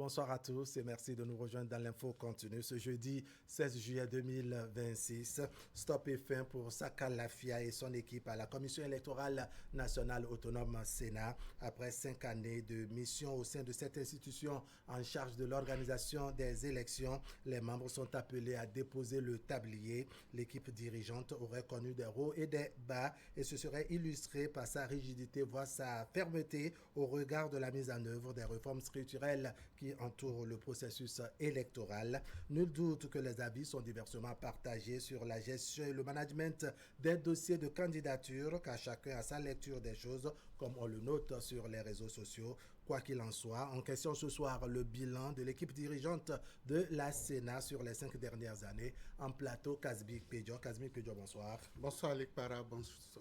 Bonsoir à tous et merci de nous rejoindre dans l'info continue ce jeudi 16 juillet 2026. Stop et fin pour Saka Lafia et son équipe à la Commission électorale nationale autonome Sénat. Après 5 années de mission au sein de cette institution en charge de l'organisation des élections, les membres sont appelés à déposer le tablier. L'équipe dirigeante aurait connu des hauts et des bas et se serait illustrée par sa rigidité, voire sa fermeté au regard de la mise en œuvre des réformes structurelles qui entourent le processus électoral. Nul doute que les avis sont diversement partagés sur la gestion et le management des dossiers de candidature, car chacun a sa lecture des choses, comme on le note sur les réseaux sociaux. Quoi qu'il en soit, en question ce soir, le bilan de l'équipe dirigeante de la Sénat sur les 5 dernières années. En plateau, Kazmik Pedjo. Kazmik Pedjo, bonsoir. Bonsoir Luc Para,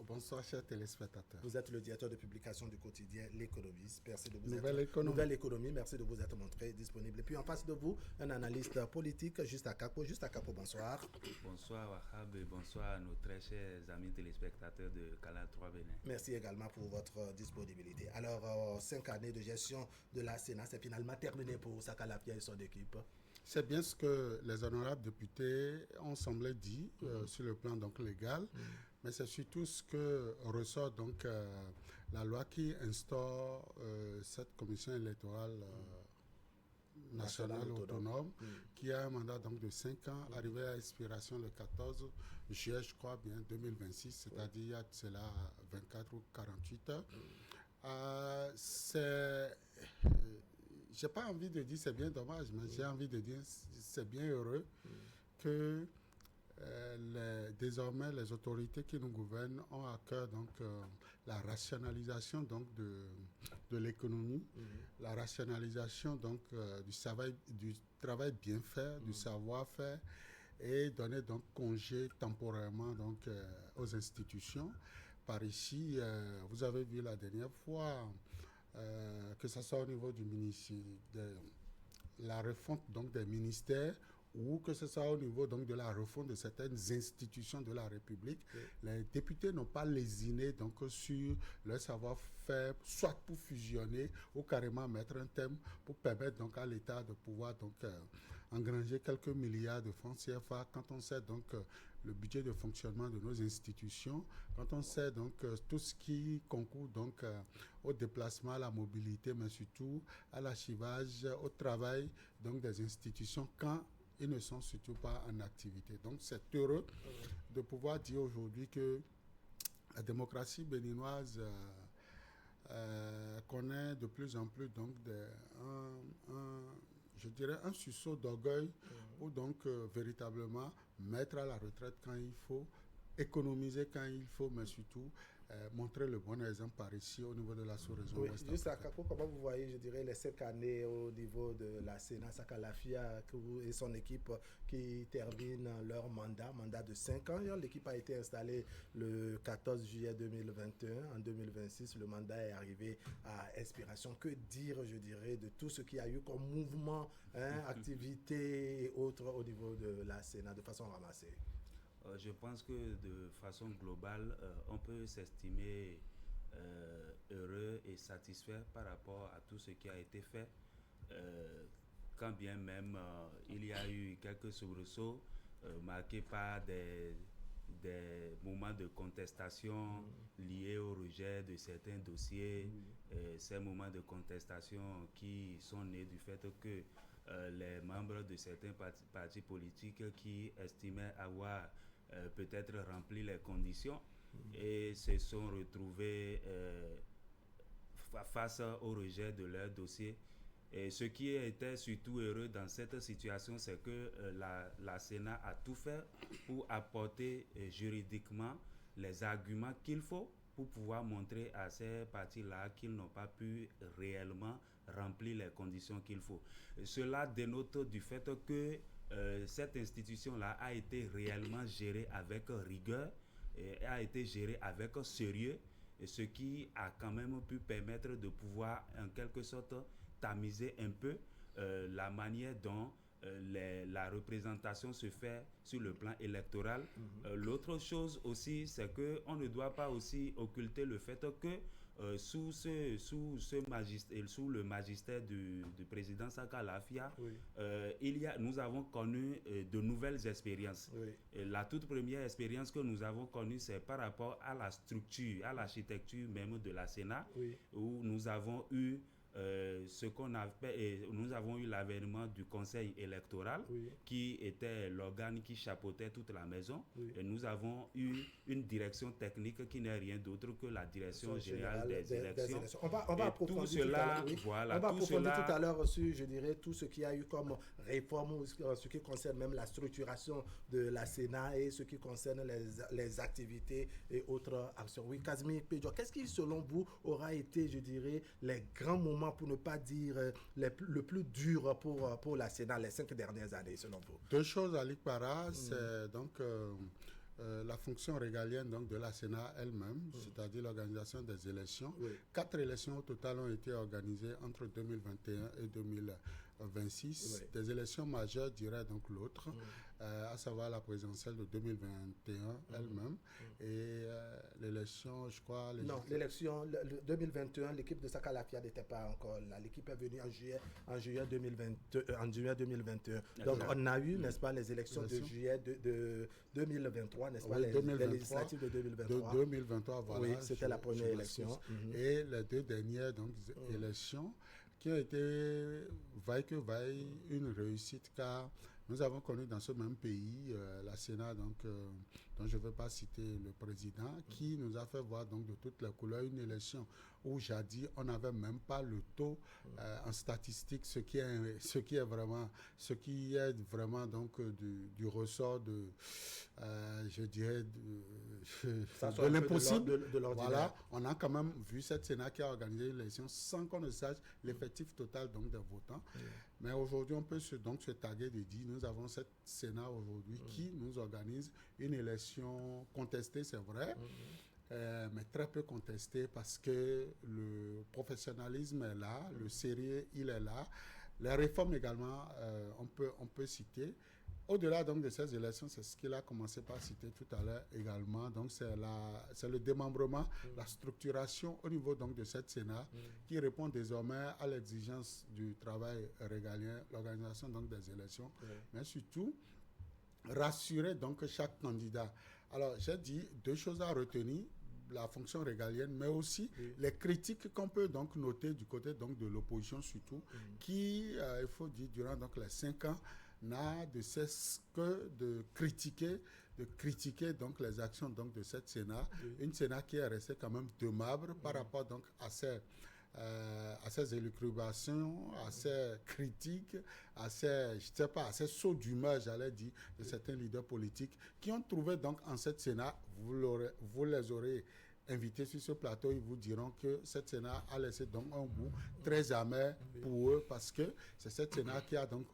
bonsoir chers téléspectateurs. Vous êtes le directeur de publication du quotidien L'Économiste. Merci de vous Nouvelle Économie, merci de vous être montré disponible. Et puis en face de vous, un analyste politique, Juste Capo, bonsoir. Bonsoir Wahab et bonsoir à nos très chers amis téléspectateurs de Canal 3 Bénin. Merci également pour votre disponibilité. Alors, 5 années de gestion de la Sénat, c'est finalement terminé pour Saka Lafia et son équipe. C'est bien ce que les honorables députés ont semblé dire sur le plan donc légal, mais c'est surtout ce que ressort donc la loi qui instaure cette commission électorale nationale autonome qui a un mandat donc de 5 ans, arrivé à expiration le 14 juillet, je crois bien, 2026, c'est-à-dire il y a cela 24 ou 48 heures. J'ai pas envie de dire c'est bien dommage, mais j'ai envie de dire c'est bien heureux que désormais les autorités qui nous gouvernent ont à cœur donc la rationalisation donc de l'économie, la rationalisation donc du travail bien fait, du savoir-faire, et donner donc congé temporairement donc aux institutions. Par ici, vous avez vu la dernière fois que ce soit au niveau du ministère, de la refonte donc des ministères, ou que ce soit au niveau donc de la refonte de certaines institutions de la République, les députés n'ont pas lésiné donc sur leur savoir-faire, soit pour fusionner ou carrément mettre un thème pour permettre donc à l'État de pouvoir donc engranger quelques milliards de francs CFA. Quand on sait donc le budget de fonctionnement de nos institutions, quand on sait donc tout ce qui concourt donc au déplacement, à la mobilité, mais surtout à l'archivage, au travail donc des institutions quand ils ne sont surtout pas en activité. Donc c'est heureux de pouvoir dire aujourd'hui que la démocratie béninoise connaît de plus en plus donc je dirais un sursaut d'orgueil pour donc véritablement mettre à la retraite quand il faut, économiser quand il faut, mais surtout montrer le bon exemple par ici au niveau de la sous-région. Oui, juste à Kako, comment vous voyez, je dirais, les 5 années au niveau de la Sénat, Saka Lafia et son équipe qui terminent leur mandat de 5 ans. L'équipe a été installée le 14 juillet 2021. En 2026, le mandat est arrivé à expiration. Que dire, je dirais, de tout ce qu'il y a eu comme mouvement, activité et autres au niveau de la Sénat de façon ramassée? Je pense que de façon globale, on peut s'estimer heureux et satisfait par rapport à tout ce qui a été fait. Quand bien même il y a eu quelques soubresauts marqués par des moments de contestation liés au rejet de certains dossiers, ces moments de contestation qui sont nés du fait que les membres de certains partis politiques qui estimaient avoir peut-être rempli les conditions et se sont retrouvés face au rejet de leur dossier. Et ce qui était surtout heureux dans cette situation, c'est que la Sénat a tout fait pour apporter juridiquement les arguments qu'il faut pour pouvoir montrer à ces partis-là qu'ils n'ont pas pu réellement remplir les conditions qu'il faut. Cela dénote du fait que cette institution-là a été réellement gérée avec rigueur et a été gérée avec sérieux, et ce qui a quand même pu permettre de pouvoir en quelque sorte tamiser un peu la manière dont la représentation se fait sur le plan électoral. L'autre chose aussi, c'est qu'on ne doit pas aussi occulter le fait que sous le magistère du président Saka Lafia, nous avons connu de nouvelles expériences. Et la toute première expérience que nous avons connue, c'est par rapport à la structure, à l'architecture même de la Sénat, où nous avons eu nous avons eu l'avènement du conseil électoral qui était l'organe qui chapeautait toute la maison, et nous avons eu une direction technique qui n'est rien d'autre que la direction générale des élections. On va approfondir tout à l'heure sur, je dirais, tout ce qu'il y a eu comme réforme, ce qui concerne même la structuration de la Sénat et ce qui concerne les activités et autres actions. Oui, Casimir Pédio, qu'est-ce qui, selon vous, aura été, je dirais, les grands moments, pour ne pas dire le plus dur pour la Sénat les 5 dernières années, selon vous? Deux choses, Ali Para, c'est donc la fonction régalienne donc, de la Sénat elle-même, c'est-à-dire l'organisation des élections. 4 élections au total ont été organisées entre 2021 et 2026. Des élections majeures, dirais donc l'autre, à savoir la présidentielle de 2021 elle-même, et l'élection, je crois... l'élection 2021, l'équipe de Saka Lafia n'était pas encore là. L'équipe est venue en juillet 2021. Donc, on a eu, n'est-ce pas, les élections de juillet de 2023, n'est-ce pas, les législatives de 2023. De 2023, voilà. Oui, c'était la première élection. Et les 2 dernières donc, élections qui ont été, vaille que vaille, une réussite, car nous avons connu dans ce même pays la Sénat, donc, dont je ne veux pas citer le président, qui nous a fait voir donc, de toutes les couleurs une élection où jadis on n'avait même pas le taux en statistique, ce qui est vraiment donc du ressort de, je dirais, de l'impossible. Voilà, on a quand même vu cette Sénat qui a organisé l'élection sans qu'on ne sache l'effectif total donc, des votants. Mais aujourd'hui, on peut se taguer de dire, nous avons cette Sénat aujourd'hui qui nous organise une élection contestée, c'est vrai, mais très peu contestée parce que le professionnalisme est là, le sérieux, il est là. Les réformes également, on peut citer. Au-delà donc de ces élections, c'est ce qu'il a commencé par citer tout à l'heure également. Donc c'est le démembrement, la structuration au niveau donc de cette Sénat qui répond désormais à l'exigence du travail régalien, l'organisation donc des élections, mais surtout rassurer donc chaque candidat. Alors j'ai dit 2 choses à retenir: la fonction régalienne, mais aussi les critiques qu'on peut donc noter du côté donc de l'opposition surtout, qui, il faut dire, durant donc les 5 ans, n'a de cesse que de critiquer donc les actions donc de cette Sénat, une Sénat qui est restée quand même de marbre par rapport donc à ses élucubrations, à ses critiques, à ses sauts d'humeur, j'allais dire, de certains leaders politiques qui ont trouvé donc en cette Sénat, vous les aurez invités sur ce plateau, ils vous diront que cette Sénat a laissé donc un goût très amer pour eux, parce que c'est cette Sénat qui a donc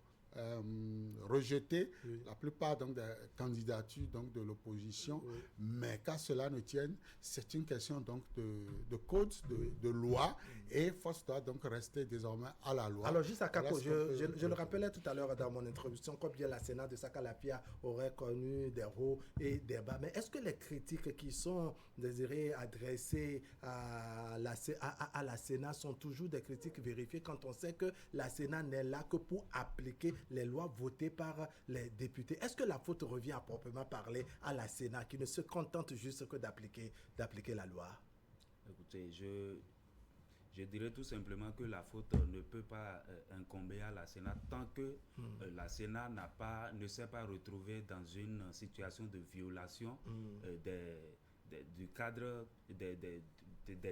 rejeter la plupart donc, des candidatures donc, de l'opposition, mais qu'à cela ne tienne, c'est une question donc, de code, de loi, et force doit donc rester désormais à la loi. Alors juste à Kako, je le rappelais tout à l'heure dans mon introduction, combien la Sénat de Saka Lafia aurait connu des hauts et des bas, mais est-ce que les critiques qui sont désirées adressées à la Sénat sont toujours des critiques vérifiées quand on sait que la Sénat n'est là que pour appliquer les lois votées par les députés? Est-ce que la faute revient à proprement parler à la Sénat qui ne se contente juste que d'appliquer la loi? Écoutez, je dirais tout simplement que la faute ne peut pas incomber à la Sénat tant que la Sénat ne s'est pas retrouvée dans une situation de violation du cadre des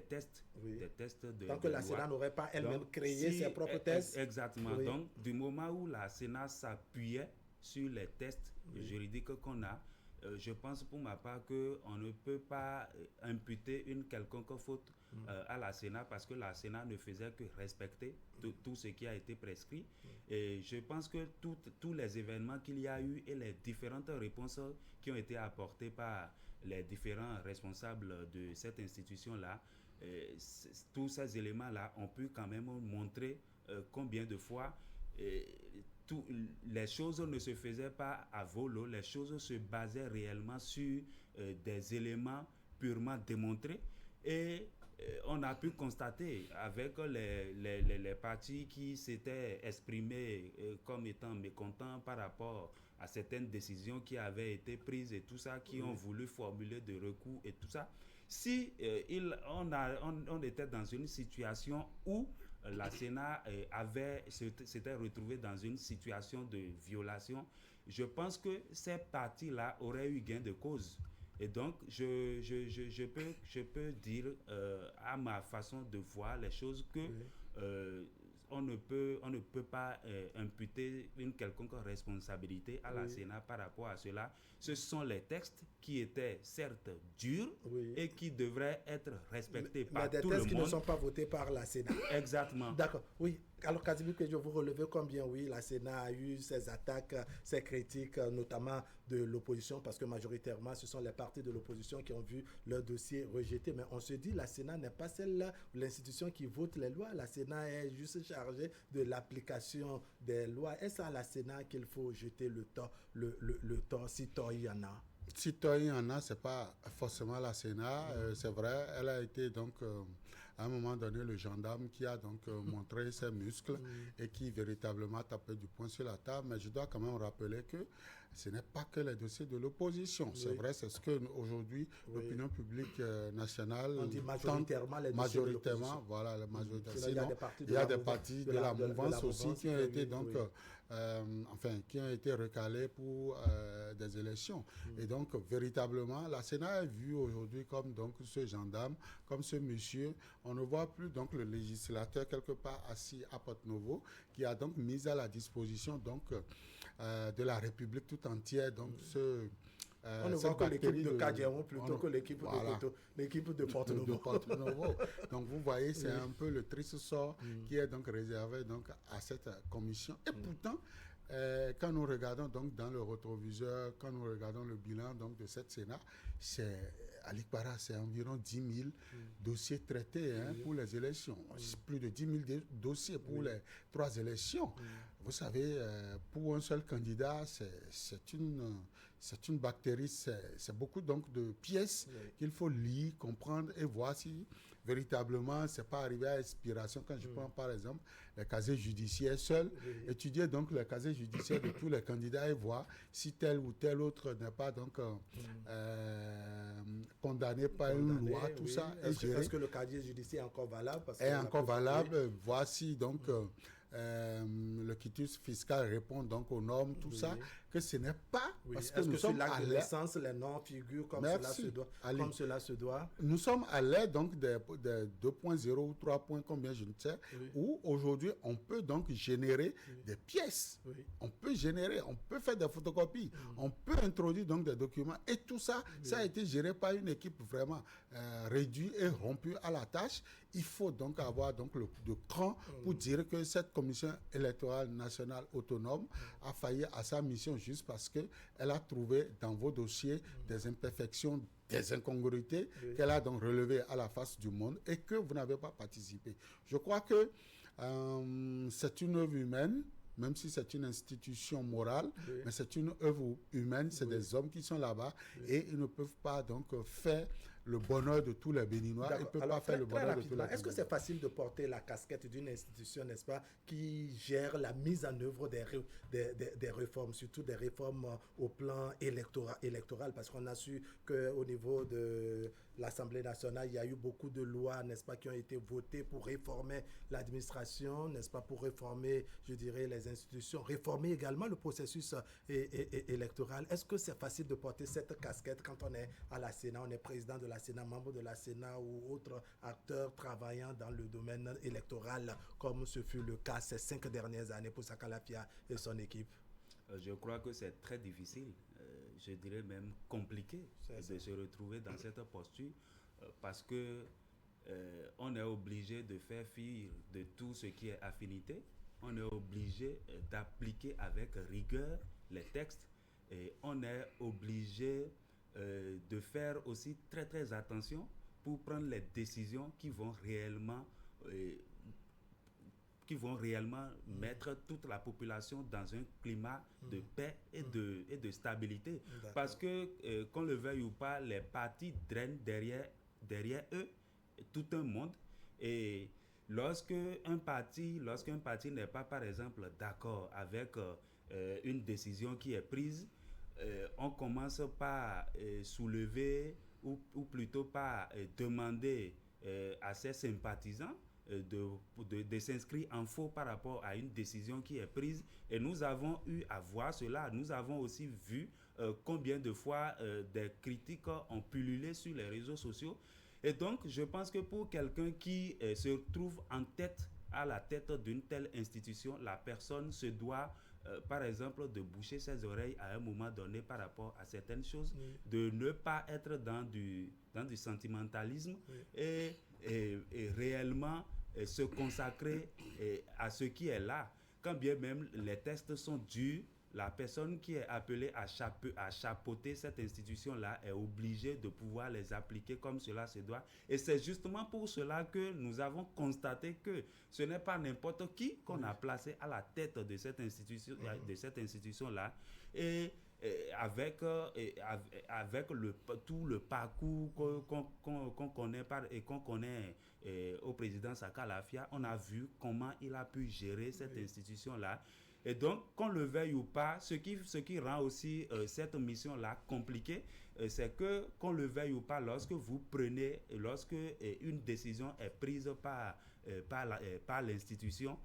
tests. Des tests tant que la Sénat n'aurait pas elle-même créé ses propres tests. Exactement. Oui. Donc, du moment où la Sénat s'appuyait sur les tests juridiques qu'on a, je pense pour ma part qu'on ne peut pas imputer une quelconque faute à la Sénat, parce que la Sénat ne faisait que respecter tout ce qui a été prescrit. Et je pense que tous les événements qu'il y a eu et les différentes réponses qui ont été apportées par les différents responsables de cette institution-là, tous ces éléments-là ont pu quand même montrer combien de fois les choses ne se faisaient pas à volo, les choses se basaient réellement sur des éléments purement démontrés, et on a pu constater avec les partis qui s'étaient exprimés comme étant mécontents par rapport à certaines décisions qui avaient été prises et tout ça, qui ont voulu formuler des recours et tout ça. Si on était dans une situation où la Sénat s'était retrouvée dans une situation de violation, je pense que ces partis-là auraient eu gain de cause. Et donc, je peux dire à ma façon de voir les choses que on ne peut pas imputer une quelconque responsabilité à la Sénat par rapport à cela. Ce sont les textes qui étaient certes durs et qui devraient être respectés par tout le monde. Mais des textes qui ne sont pas votés par la Sénat. Exactement. D'accord, oui. Alors, Casimir, que je vous relevez combien, oui, la Sénat a eu ses attaques, ses critiques, notamment de l'opposition, parce que majoritairement, ce sont les partis de l'opposition qui ont vu leur dossier rejeté. Mais on se dit, la Sénat n'est pas celle-là, l'institution qui vote les lois. La Sénat est juste chargée de l'application des lois. Est-ce à la Sénat qu'il faut jeter le tort, si tort il y en a? Si tort il y en a, ce n'est pas forcément la Sénat. C'est vrai, elle a été donc... à un moment donné, le gendarme qui a donc montré ses muscles et qui véritablement tapait du poing sur la table. Mais je dois quand même rappeler que ce n'est pas que les dossiers de l'opposition. C'est vrai, c'est ce que aujourd'hui l'opinion publique nationale on dit majoritairement les dossiers de l'opposition. Voilà, la majorité. Sinon, il y a des partis de la mouvance aussi qui ont été donc qui ont été recalés pour des élections. Et donc, véritablement, la Sénat est vue aujourd'hui comme donc ce gendarme, comme ce monsieur. On ne voit plus donc le législateur quelque part assis à Porto-Novo, qui a donc mis à la disposition donc de la République tout entière donc on ne voit que l'équipe de Kadjiaron plutôt que l'équipe de l'équipe de Porto-Novo. Donc vous voyez, c'est un peu le triste sort qui est donc réservé donc à cette commission. Et pourtant, quand nous regardons donc dans le rétroviseur, quand nous regardons le bilan donc de cette Sénat, à l'Ikpara, c'est environ 10 000 dossiers traités pour les élections. Plus de 10 000 dossiers pour les 3 élections. Vous savez, pour un seul candidat, c'est une bactérie, c'est beaucoup donc de pièces qu'il faut lire, comprendre et voir si véritablement c'est pas arrivé à expiration. Quand je prends par exemple les casiers judiciaires seuls, étudier donc les casiers judiciaires de tous les candidats et voir si tel ou tel autre n'est pas donc condamné par une loi, tout ça. Est-ce que le casier judiciaire est encore valable? Est encore valable. Voici donc le quitus fiscal répond donc aux normes, tout ça, que ce n'est pas parce que nous sommes à l'aide. Les noms figurent comme cela se doit. Nous sommes à l'aide donc des 2.0 ou 3 points, combien je ne sais, où aujourd'hui on peut donc générer des pièces. On peut faire des photocopies, on peut introduire donc des documents et tout ça, ça a été géré par une équipe vraiment réduite et rompue à la tâche. Il faut donc avoir donc le cran pour dire que cette commission électorale nationale autonome a failli à sa mission juste parce qu'elle a trouvé dans vos dossiers des imperfections, des incongruités qu'elle a donc relevées à la face du monde et que vous n'avez pas participé. Je crois que c'est une œuvre humaine, même si c'est une institution morale, mais c'est une œuvre humaine, c'est des hommes qui sont là-bas et ils ne peuvent pas donc faire le bonheur de tous les Béninois. Ils ne peuvent pas faire le bonheur de tous les Béninois. Est-ce que c'est facile de porter la casquette d'une institution, n'est-ce pas, qui gère la mise en œuvre des réformes, surtout des réformes au plan électoral, parce qu'on a su qu'au niveau de l'Assemblée nationale, il y a eu beaucoup de lois, n'est-ce pas, qui ont été votées pour réformer l'administration, n'est-ce pas, pour réformer, je dirais, les institutions, réformer également le processus électoral. Est-ce que c'est facile de porter cette casquette quand on est à la Sénat, on est président de la Sénat, membre de la Sénat ou autre acteur travaillant dans le domaine électoral, comme ce fut le cas ces 5 dernières années pour Saka Lafia et son équipe? Je crois que c'est très difficile, je dirais même compliqué de se retrouver dans cette posture parce que on est obligé de faire fi de tout ce qui est affinité, on est obligé d'appliquer avec rigueur les textes et on est obligé de faire aussi très très attention pour prendre les décisions qui vont réellement mettre toute la population dans un climat de paix et de stabilité. Parce que, qu'on le veuille ou pas, les partis drainent derrière eux tout un monde. Et lorsqu'un parti n'est pas, par exemple, d'accord avec une décision qui est prise, on commence par soulever ou plutôt par demander à ses sympathisants de s'inscrire en faux par rapport à une décision qui est prise. Et nous avons eu à voir cela. Nous avons aussi vu combien de fois des critiques ont pullulé sur les réseaux sociaux. Et donc, je pense que pour quelqu'un qui se trouve à la tête d'une telle institution, la personne se doit, par exemple, de boucher ses oreilles à un moment donné par rapport à certaines choses, de ne pas être dans du sentimentalisme et réellement se consacrer à ce qui est là. Quand bien même les tests sont durs, la personne qui est appelée à chapeauter cette institution-là est obligée de pouvoir les appliquer comme cela se doit. Et c'est justement pour cela que nous avons constaté que ce n'est pas n'importe qui qu'on a placé à la tête de cette institution-là. Et avec tout le parcours qu'on connaît au président Saka Lafia, on a vu comment il a pu gérer cette institution-là. Et donc, qu'on le veuille ou pas, ce qui rend aussi cette mission-là compliquée, c'est que, qu'on le veuille ou pas, lorsque une décision est prise par l'institution,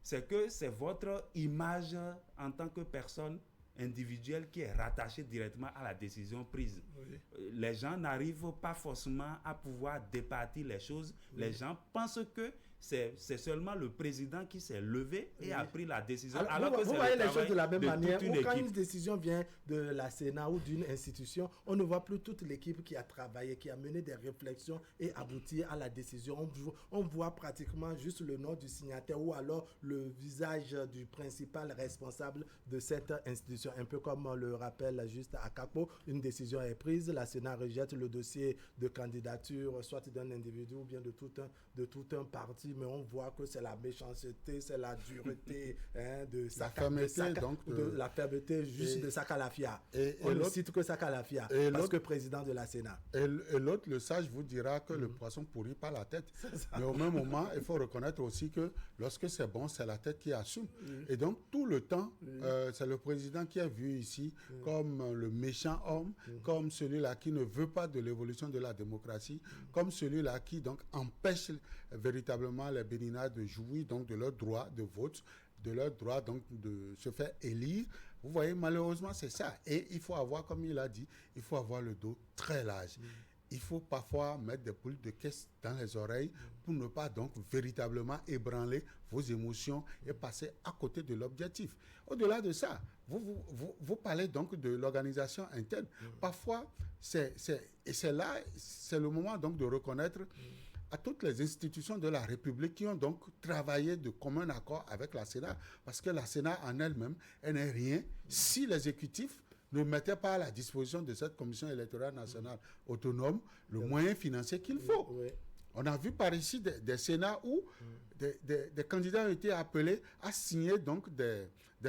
c'est que c'est votre image en tant que personne individuelle qui est rattachée directement à la décision prise. Oui. Les gens n'arrivent pas forcément à pouvoir départir les choses. Oui. Les gens pensent que c'est seulement le président qui s'est levé et a pris la décision. Alors que vous voyez les choses de la même manière. Quand une décision vient de la Sénat ou d'une institution, on ne voit plus toute l'équipe qui a travaillé, qui a mené des réflexions et abouti à la décision. On voit pratiquement juste le nom du signataire ou alors le visage du principal responsable de cette institution. Un peu comme le rappelle juste Akapo, une décision est prise, la Sénat rejette le dossier de candidature, soit d'un individu ou bien de tout un parti. Mais on voit que c'est la méchanceté, c'est la dureté de la fermeté juste de Saka Lafia. On ne cite que Saka Lafia parce que président de la Sénat. Et l'autre, le sage, vous dira que le poisson pourrit par la tête. Mais au même moment, il faut reconnaître aussi que lorsque c'est bon, c'est la tête qui assume. Et donc, tout le temps, c'est le président qui est vu ici comme le méchant homme, comme celui-là qui ne veut pas de l'évolution de la démocratie, comme celui-là qui donc empêche véritablement les Béninois de jouir donc de leur droit de vote, de leur droit donc de se faire élire. Vous voyez, malheureusement, c'est ça. Et il faut avoir, comme il a dit, il faut avoir le dos très large. Il faut parfois mettre des boules de caisse dans les oreilles pour ne pas donc véritablement ébranler vos émotions et passer à côté de l'objectif. Au-delà de ça, vous parlez donc de l'organisation interne. Parfois, c'est là, c'est le moment donc de reconnaître à toutes les institutions de la République qui ont donc travaillé de commun accord avec la Sénat, parce que la Sénat en elle-même, elle n'est rien si l'exécutif ne mettait pas à la disposition de cette commission électorale nationale autonome le moyen financier qu'il faut. On a vu par ici des Sénats où des candidats ont été appelés à signer donc des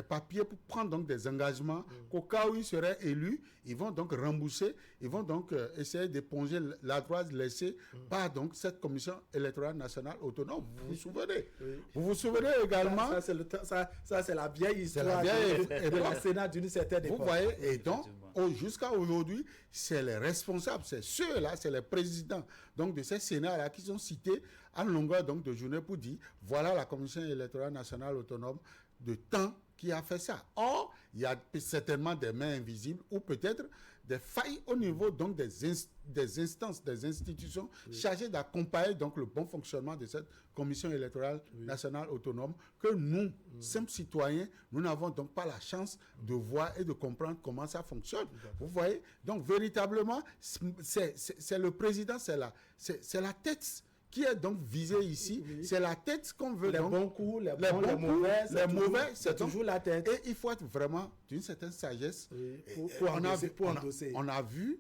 papiers pour prendre donc des engagements qu'au cas où ils seraient élus, ils vont donc rembourser, ils vont donc essayer d'éponger la droite laissée par donc cette commission électorale nationale autonome. Vous vous souvenez? Vous vous souvenez également? Ça c'est la vieille histoire de la Sénat d'une certaine époque. Vous voyez, et donc jusqu'à aujourd'hui, c'est les responsables, c'est ceux-là, c'est les présidents donc de ces Sénats-là qui sont cités à longueur donc de journée pour dire voilà la commission électorale nationale autonome de temps qui a fait ça. Or, il y a certainement des mains invisibles ou peut-être des failles au niveau donc des instances, des institutions chargées d'accompagner donc le bon fonctionnement de cette commission électorale nationale autonome que nous, simples citoyens, nous n'avons donc pas la chance de voir et de comprendre comment ça fonctionne. Vous voyez? Donc, véritablement, c'est le président, c'est la tête qui est donc visé ici, c'est la tête qu'on veut. Les bons coups, les mauvais, c'est toujours la tête. Et il faut être vraiment d'une certaine sagesse. On a vu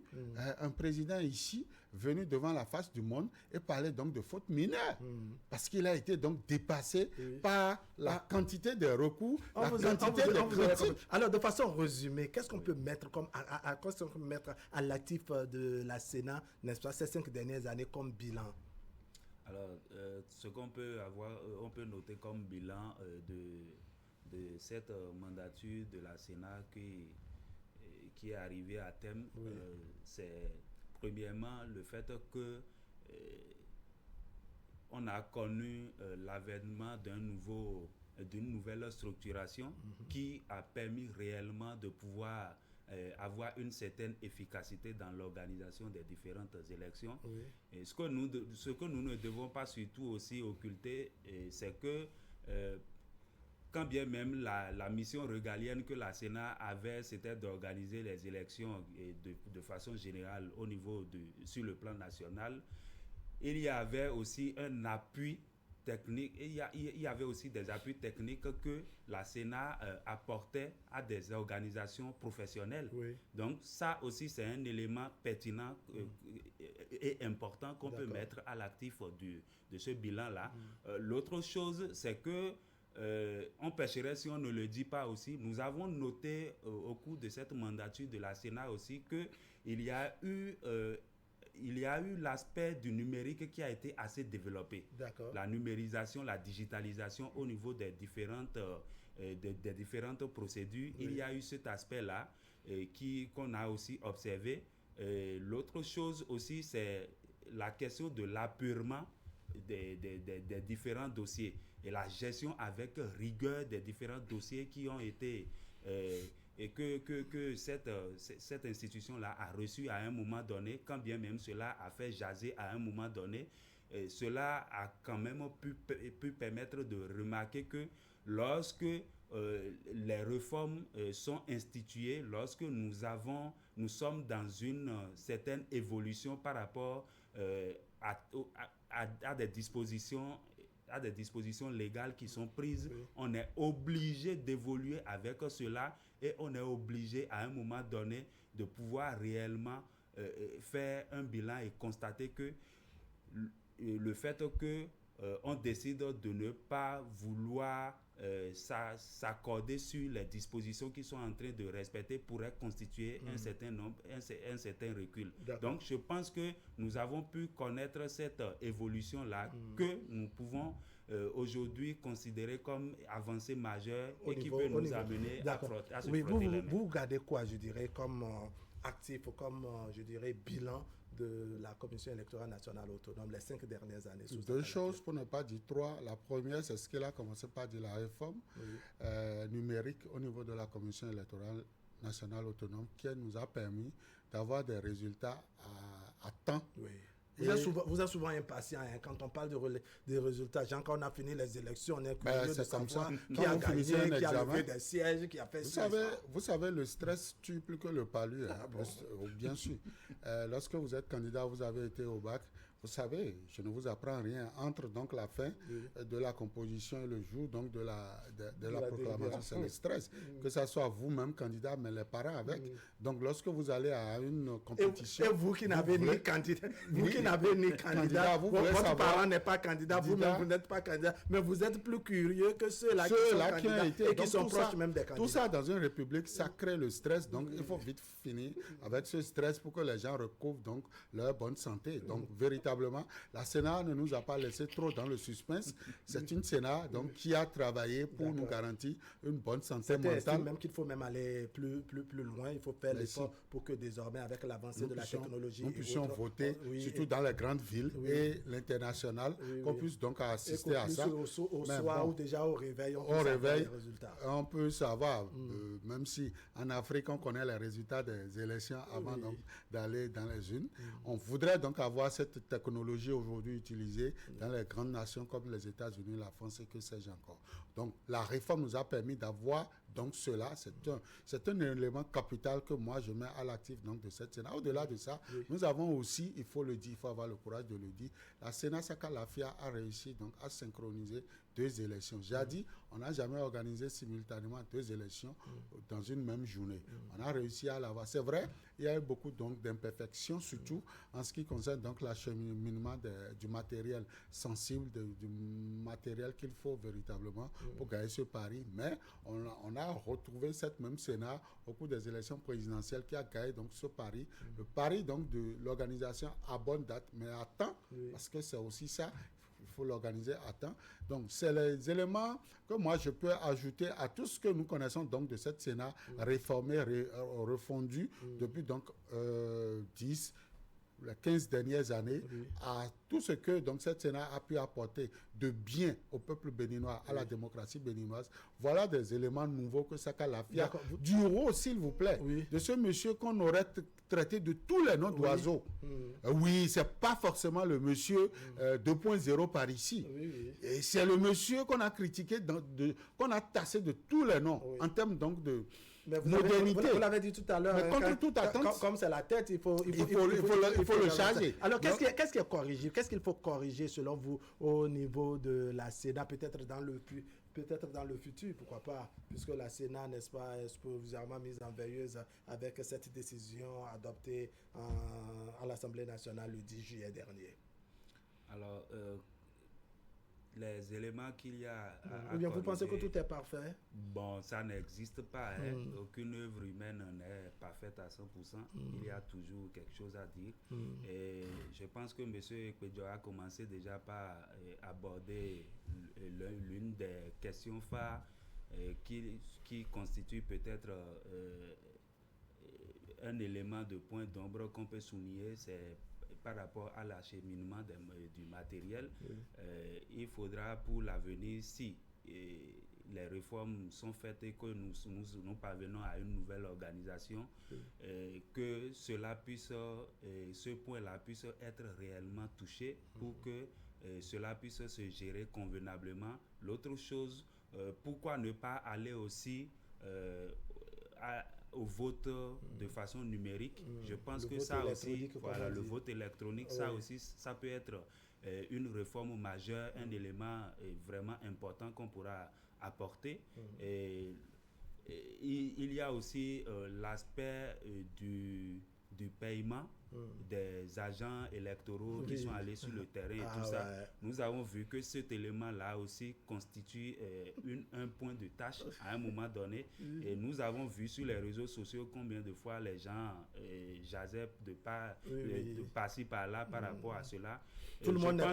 un président ici venu devant la face du monde et parler donc de faute mineure. Parce qu'il a été donc dépassé par la quantité de recours, la quantité de critiques. Alors, de façon résumée, qu'est-ce qu'on peut mettre à l'actif de la Sénat, n'est-ce pas, ces 5 dernières années comme bilan? Alors, ce qu'on peut avoir, on peut noter comme bilan de cette mandature de la Sénat qui est arrivée à terme, Oui. c'est premièrement le fait que on a connu l'avènement d'une nouvelle structuration qui a permis réellement de pouvoir avoir une certaine efficacité dans l'organisation des différentes élections. Oui. Et ce que nous ne devons pas surtout aussi occulter, c'est que quand bien même la mission régalienne que la Sénat avait, c'était d'organiser les élections de façon générale sur le plan national, il y avait aussi un appui technique, il y avait aussi des appuis techniques que la Sénat apportait à des organisations professionnelles. Oui. Donc ça aussi, c'est un élément pertinent et important qu'on peut mettre à l'actif de ce bilan-là. L'autre chose, c'est que on pêcherait si on ne le dit pas aussi. Nous avons noté au cours de cette mandature de la Sénat aussi qu'il y a eu l'aspect du numérique qui a été assez développé. D'accord. La numérisation, la digitalisation au niveau des différentes procédures. Oui. Il y a eu cet aspect-là qu'on a aussi observé. L'autre chose aussi, c'est la question de l'appurement des différents dossiers et la gestion avec rigueur des différents dossiers qui ont été et que cette institution-là a reçu à un moment donné, quand bien même cela a fait jaser à un moment donné, cela a quand même pu permettre de remarquer que lorsque les réformes sont instituées, lorsque nous sommes dans une certaine évolution par rapport à des dispositions légales qui sont prises, oui. On est obligé d'évoluer avec cela et on est obligé à un moment donné de pouvoir réellement faire un bilan et constater que le fait que on décide de ne pas vouloir s'accorder sur les dispositions qui sont en train de respecter pourrait constituer un certain recul. Donc je pense que nous avons pu connaître cette évolution-là que nous pouvons aujourd'hui considérer comme avancée majeure et qui peut nous amener à se frotter les mains. Vous regardez quoi, je dirais, comme actif, comme, je dirais, bilan de la Commission électorale nationale autonome les 5 dernières années? Deux choses, pour ne pas dire trois. La première, c'est ce qu'elle a commencé par dire, la réforme numérique au niveau de la Commission électorale nationale autonome qui nous a permis d'avoir des résultats à temps. Oui. Vous êtes souvent impatient hein, quand on parle des résultats. Genre, quand on a fini les élections, on est curieux de savoir qui a gagné, qui a levé des sièges, qui a fait vous savez, le stress tue plus que le palu. Hein, bien sûr. Lorsque vous êtes candidat, vous avez été au bac. Vous savez, je ne vous apprends rien. Entre donc la fin de la composition et le jour donc de la proclamation, c'est le stress. Que ce soit vous-même candidat, mais les parents avec. Donc lorsque vous allez à une compétition... Et vous qui n'avez ni candidat, votre parent n'est pas candidat, vous-même vous n'êtes pas candidat, mais vous êtes plus curieux que ceux-là qui sont candidats et qui sont proches même des candidats. Tout ça dans une république, ça crée le stress. Donc il faut vite finir avec ce stress pour que les gens recouvrent donc leur bonne santé. Donc véritablement, la Sénat ne nous a pas laissé trop dans le suspense. C'est une Sénat donc, qui a travaillé pour nous garantir une bonne santé mentale. Même qu'il faut même aller plus loin. Il faut faire l'effort pour que désormais, avec l'avancée de la technologie, nous puissions voter, surtout dans les grandes villes et l'international, qu'on puisse donc assister à ça. Au soir ou déjà au réveil, on peut savoir les résultats. On peut savoir, même si en Afrique, on connaît les résultats des élections avant donc, d'aller dans les urnes. On voudrait donc avoir cette technologie aujourd'hui utilisée dans les grandes nations comme les États-Unis, la France et que sais-je encore. Donc la réforme nous a permis d'avoir donc cela, c'est un élément capital que moi je mets à l'actif donc de cette Sénat. Au-delà de ça, nous avons aussi, il faut le dire, il faut avoir le courage de le dire, la Sénat Sakalafia a réussi donc à synchroniser 2 élections. J'ai dit, on n'a jamais organisé simultanément 2 élections dans une même journée. On a réussi à l'avoir. C'est vrai, il y a eu beaucoup donc d'imperfections, surtout en ce qui concerne donc l'acheminement du matériel sensible, du matériel qu'il faut véritablement pour gagner ce pari. Mais on a a retrouvé cette même Sénat au cours des élections présidentielles qui a gagné donc ce pari. Le pari donc de l'organisation à bonne date, mais à temps, parce que c'est aussi ça. Il faut l'organiser à temps. Donc, c'est les éléments que moi, je peux ajouter à tout ce que nous connaissons donc de cette Sénat réformée, refondue depuis donc les 15 dernières années, à tout ce que donc cette Sénat a pu apporter de bien au peuple béninois, à la démocratie béninoise. Voilà des éléments nouveaux que Saka Lafia, du rôle, s'il vous plaît, de ce monsieur qu'on aurait traité de tous les noms d'oiseaux. Oui, c'est pas forcément le monsieur 2.0 par ici. Et c'est le monsieur qu'on a critiqué, qu'on a tassé de tous les noms, en termes donc de modernité. Vous l'avez dit tout à l'heure. Mais contre toute attente, comme c'est la tête, il faut le charger. Alors, qu'est-ce qui est corrigé? Qu'est-ce qu'il faut corriger selon vous au niveau de la Sénat, peut-être dans le futur, pourquoi pas, puisque la Sénat, n'est-ce pas, est provisoirement mise en veilleuse avec cette décision adoptée à l'Assemblée nationale le 10 juillet dernier. Alors, les éléments qu'il y a à ou bien vous pensez que tout est parfait? Bon, ça n'existe pas. Aucune œuvre humaine n'est parfaite à 100%. Il y a toujours quelque chose à dire. Et je pense que M. Ekpedjo a commencé déjà par aborder l'une des questions phares qui constitue peut-être un élément de point d'ombre qu'on peut souligner, c'est par rapport à l'acheminement du matériel. Il faudra pour l'avenir, si les réformes sont faites et que nous parvenons à une nouvelle organisation, que cela puisse, ce point-là puisse être réellement touché pour que cela puisse se gérer convenablement. L'autre chose, pourquoi ne pas aller aussi au vote de façon numérique? Je pense que ça aussi, voilà, le vote électronique, ça aussi, ça peut être une réforme majeure, un élément vraiment important qu'on pourra apporter. Et il y a aussi l'aspect du paiement des agents électoraux qui sont allés sur le terrain et tout ça. Nous avons vu que cet élément-là aussi constitue un point de tâche à un moment donné. Et nous avons vu sur les réseaux sociaux combien de fois les gens jasaient de par-ci par-là par rapport à cela. Tout le monde n'est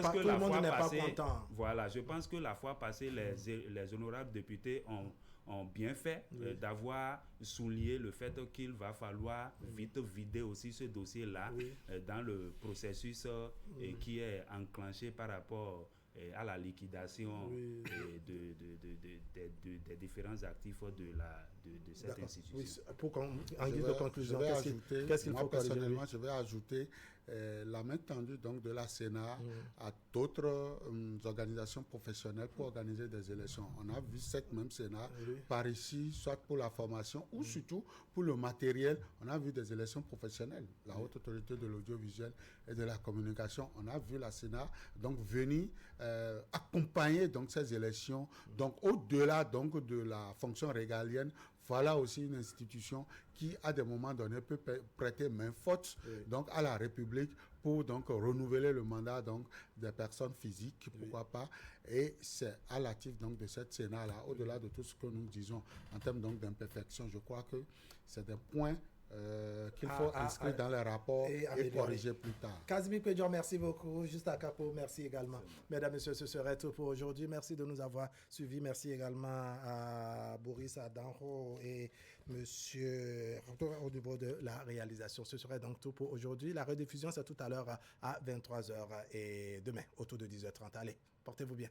pas content. Voilà, je pense que la fois passée, les honorables députés ont bien fait d'avoir souligné le fait qu'il va falloir vite vider aussi ce dossier-là dans le processus qui est enclenché par rapport à la liquidation des différents actifs de cette institution. En guise de conclusion, qu'est-ce qu'il faut personnellement, je vais ajouter la main tendue donc de la Sénat à d'autres organisations professionnelles pour organiser des élections. On a vu cette même Sénat par ici, soit pour la formation ou surtout pour le matériel. On a vu des élections professionnelles. La Haute Autorité de l'Audiovisuel et de la Communication, on a vu la Sénat donc venir accompagner donc ces élections. Donc au-delà donc de la fonction régalienne, voilà aussi une institution qui, à des moments donnés, peut prêter main forte donc à la République pour donc renouveler le mandat donc des personnes physiques, pourquoi pas. Et c'est à l'actif donc de cette Sénat-là, au-delà de tout ce que nous disons en termes donc d'imperfection, je crois que c'est des points qu'il faut inscrire dans les rapports et corriger plus tard. Kazmi Pedjo, merci beaucoup. Juste à Capo, merci également. Mesdames, Messieurs, ce serait tout pour aujourd'hui. Merci de nous avoir suivis. Merci également à Boris Adanro et Monsieur au niveau de la réalisation. Ce serait donc tout pour aujourd'hui. La rediffusion, c'est tout à l'heure à 23h et demain, autour de 10h30. Allez, portez-vous bien.